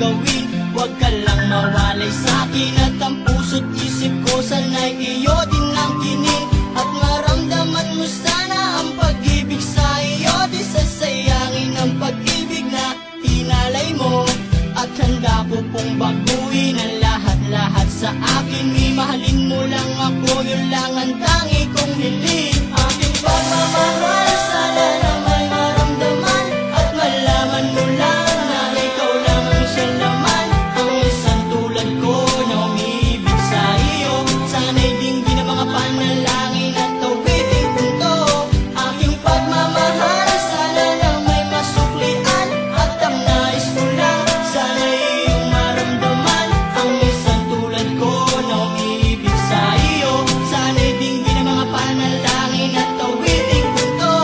gawin. Huwag ka lang mawalay sa'kin at ang puso't isip ko sana'y iyo din ang kinig. At maramdaman mo sana ang pag-ibig sa iyo. Di sasayangin ang pag-ibig na tinalay mo. At handa ko pong baguhin ang lahat-lahat sa akin. Mahalin mo lang ako, yun lang ang tangi kong hiling. Aking pagmamahal, sana na may maramdaman at malaman mo lang na ikaw lang ang siya laman. Ang isang tulad ko na umiibig sa iyo. Sana'y dinggin ang mga panalangin at tawiting punto. Aking pagmamahal, sana na may masuklian. At ang nais ko lang, sana'y iyong maramdaman. Ang isang tulad ko na umiibig sa iyo. Sana'y dinggin ang mga panalangin at tawiting punto.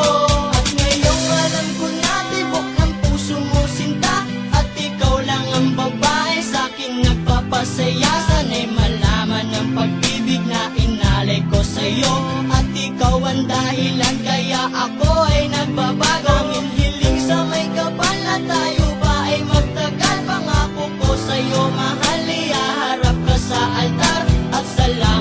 At ngayong alam ko na tibok ng puso mo sinta. At ikaw lang ang babae sa'king nagpapasaya. Sana'y malaman ang pag-ibig na inalay ko sa'yo. At ikaw ang dahilan kaya ako ay nagbabago. Ang hiling sa may kapal na tayo ba ay magtagal. Pangako ko sa'yo mahal, ihaharap ka sa altar. At salamat